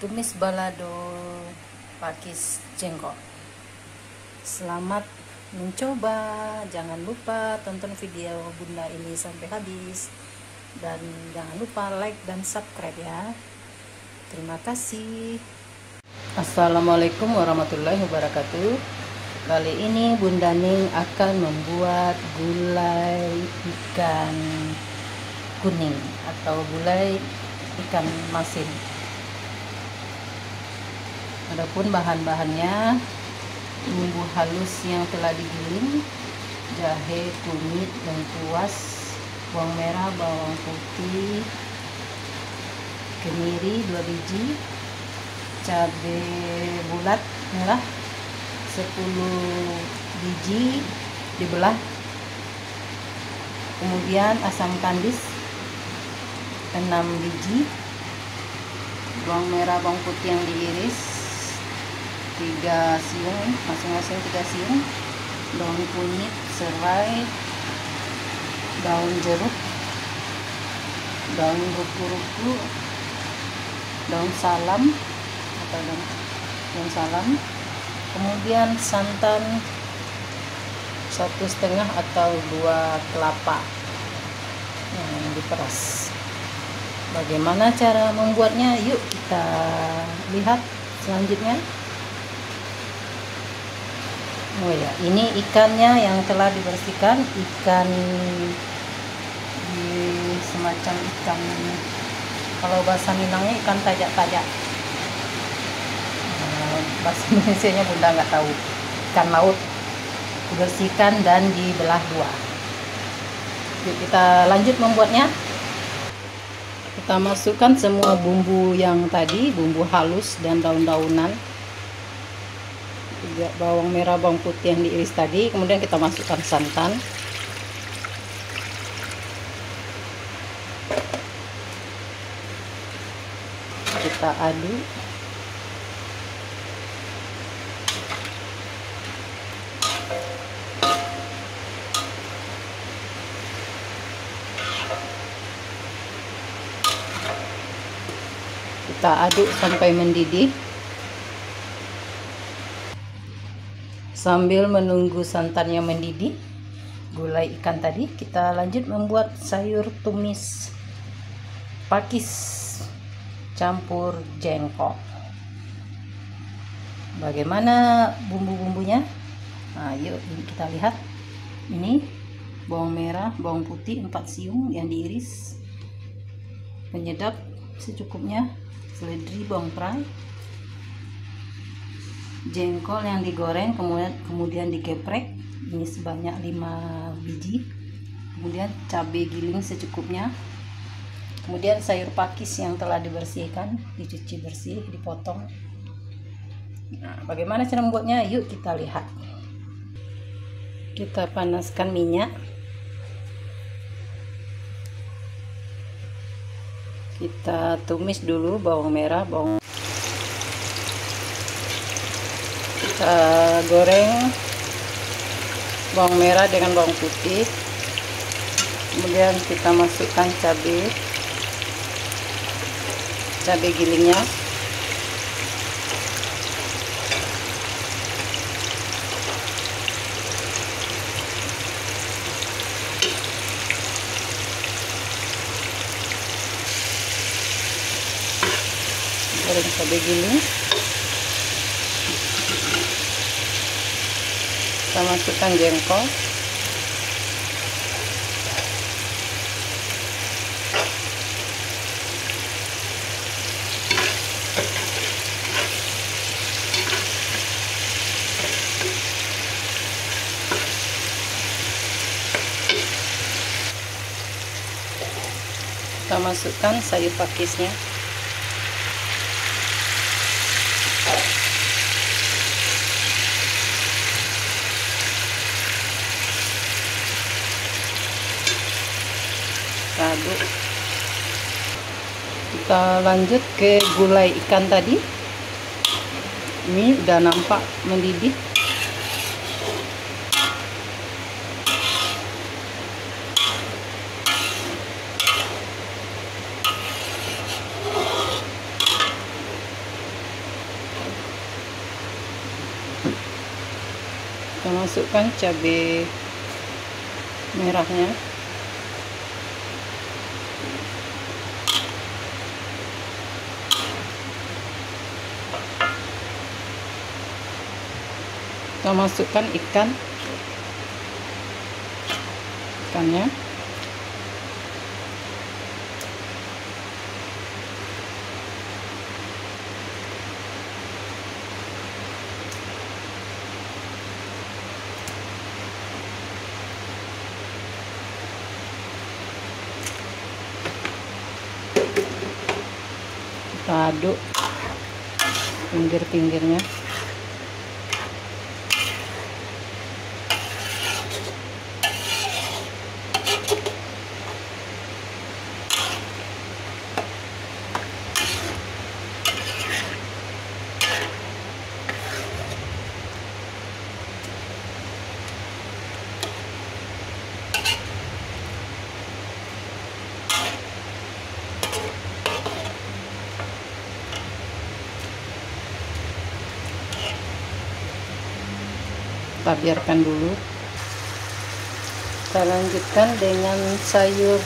tumis balado pakis jengkol. Selamat mencoba. Jangan lupa tonton video Bunda ini sampai habis, dan jangan lupa like dan subscribe ya. Terima kasih. Assalamualaikum warahmatullahi wabarakatuh. Kali ini Bunda Ning akan membuat gulai ikan kuning atau gulai ikan masin. Adapun bahan-bahannya: bumbu halus yang telah digiling, jahe, kunyit, lengkuas, bawang merah, bawang putih, kemiri 2 biji, cabai bulat merah 10 biji dibelah, kemudian asam kandis 6 biji, bawang merah, bawang putih yang diiris 3 siung, masing-masing 3 siung, daun kunyit, serai, daun jeruk, daun ruku-ruku, daun salam atau daun salam, kemudian santan 1,5 atau 2 kelapa yang diperas. Bagaimana cara membuatnya? Yuk kita lihat selanjutnya. Oh ya, ini ikannya yang telah dibersihkan, ikan semacam ikan, kalau bahasa Minangnya ikan tajak-tajak. Bahasa Indonesianya Bunda nggak tahu. Ikan laut dibersihkan dan dibelah 2. Yuk kita lanjut membuatnya. Kita masukkan semua bumbu yang tadi, bumbu halus dan daun-daunan, juga bawang merah, bawang putih yang diiris tadi. Kemudian kita masukkan santan, kita aduk, kita aduk sampai mendidih. Sambil menunggu santannya mendidih, gulai ikan tadi, kita lanjut membuat sayur tumis pakis campur jengkol. Bagaimana bumbu-bumbunya? Nah, yuk kita lihat. Ini bawang merah, bawang putih 4 siung yang diiris, penyedap secukupnya, seledri, bawang perai, jengkol yang digoreng kemudian digeprek, ini sebanyak 5 biji, kemudian cabai giling secukupnya, kemudian sayur pakis yang telah dibersihkan, dicuci bersih, dipotong. Nah, bagaimana cara membuatnya? Yuk kita lihat. Kita panaskan minyak, kita tumis dulu bawang merah, kita goreng bawang merah dengan bawang putih, kemudian kita masukkan cabai gilingnya, goreng cabai giling, kita masukkan jengkol, kita masukkan sayur pakisnya, aduk. Kita lanjut ke gulai ikan tadi. Ini udah nampak mendidih. masukkan cabai merahnya. Kita masukkan ikannya. Kita aduk pinggir-pinggirnya. Kita biarkan dulu. Kita lanjutkan dengan sayur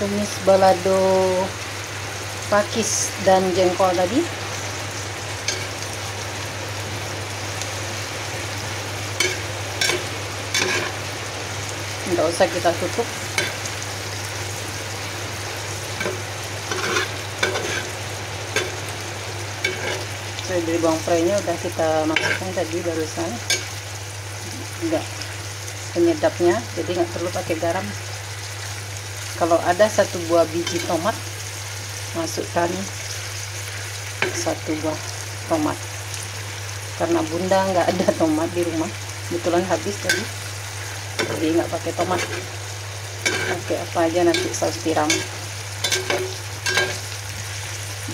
tumis balado pakis dan jengkol tadi. Nggak usah kita tutup. Dari bawang prainya udah kita masukkan tadi barusan, enggak penyedapnya, jadi nggak perlu pakai garam. Kalau ada 1 buah biji tomat, masukkan 1 buah tomat, karena bunda nggak ada tomat di rumah, kebetulan habis tadi, jadi nggak pakai tomat. Pakai apa aja nanti, saus tiram,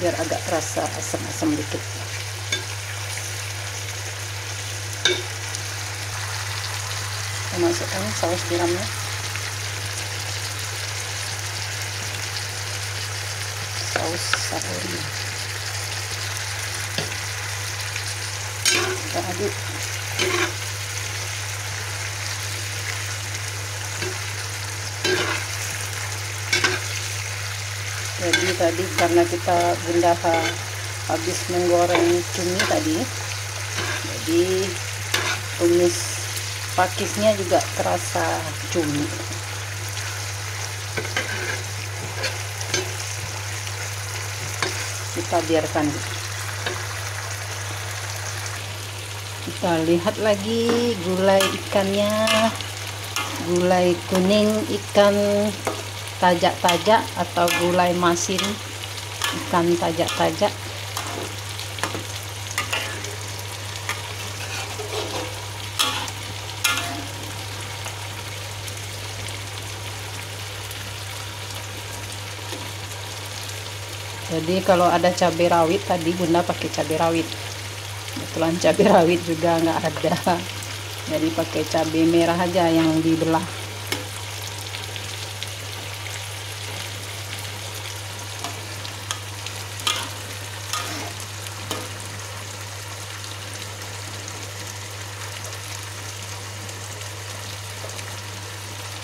biar agak terasa asam-asam dikit. Kita masukkan saus tiramnya. Saus savory. Kita aduk. Jadi tadi karena kita bunda habis menggoreng cumi tadi, jadi tumis pakisnya juga terasa cumi. Kita biarkan. Kita lihat lagi gulai ikannya, gulai kuning ikan tajak-tajak atau gulai masin ikan tajak-tajak. Jadi kalau ada cabai rawit, tadi bunda pakai cabai rawit, kebetulan cabai rawit juga nggak ada, jadi pakai cabai merah aja yang dibelah.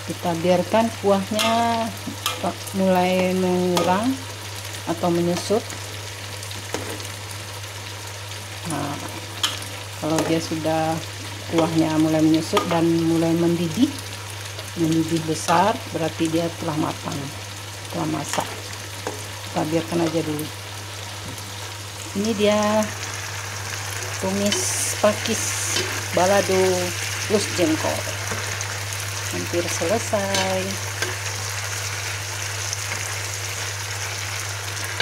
Kita biarkan kuahnya mulai mengurang atau menyusut. Nah, kalau dia sudah kuahnya mulai menyusut dan mulai mendidih besar, berarti dia telah matang, telah masak. Kita biarkan aja dulu. Ini dia tumis pakis balado plus jengkol, hampir selesai.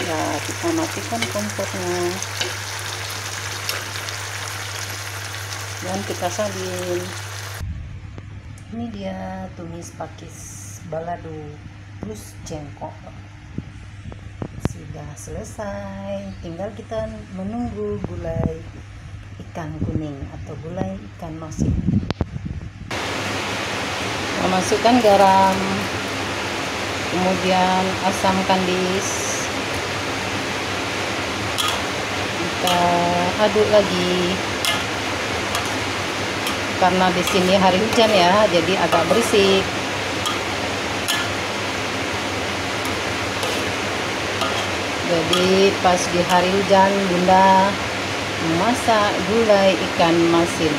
Ya, kita matikan kompornya dan kita salin. Ini dia tumis pakis balado plus jengkol, sudah selesai. Tinggal kita menunggu gulai ikan kuning atau gulai ikan masin. Masukkan garam, kemudian asam kandis. Kita aduk lagi. karena di sini hari hujan ya, jadi agak berisik. Jadi pas di hari hujan Bunda memasak gulai ikan masin.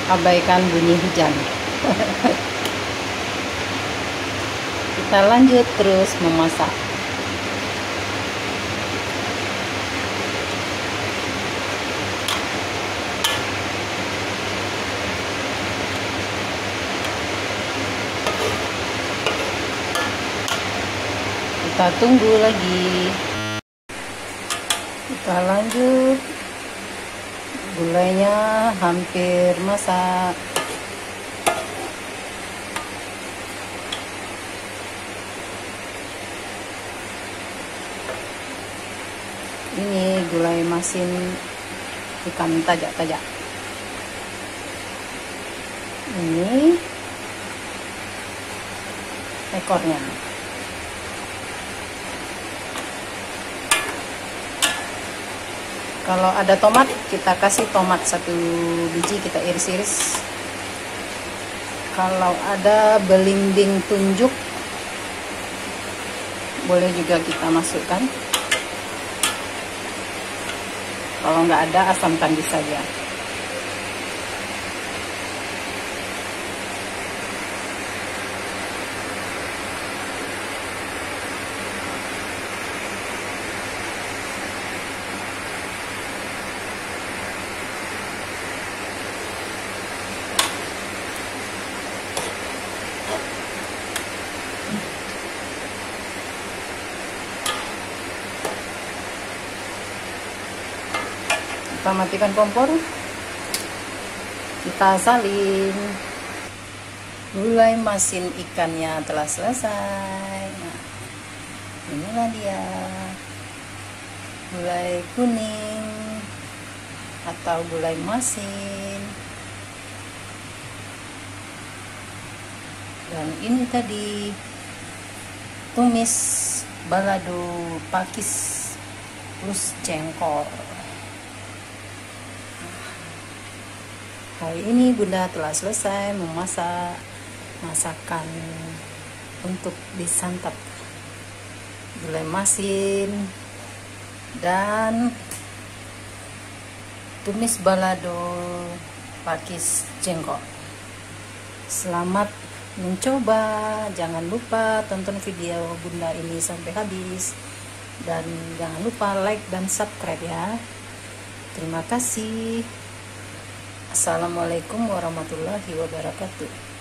Abaikan bunyi hujan. Kita lanjut terus memasak. Kita tunggu lagi. Kita lanjut. Gulainya hampir masak. Ini gulai masin ikan tajak-tajak. Ini ekornya. Kalau ada tomat, kita kasih tomat 1 biji, kita iris-iris. Kalau ada belimbing tunjuk, boleh juga kita masukkan. Kalau nggak ada, asamkan saja. Kita matikan kompor, kita salin. Gulai masin ikannya telah selesai. Nah, inilah dia gulai kuning atau gulai masin. Dan ini tadi tumis balado pakis plus jengkol. Hari ini Bunda telah selesai memasak masakan untuk disantap gulai masin dan tumis balado pakis jengkol. Selamat mencoba. Jangan lupa tonton video Bunda ini sampai habis dan jangan lupa like dan subscribe ya. Terima kasih. Assalamualaikum warahmatullahi wabarakatuh.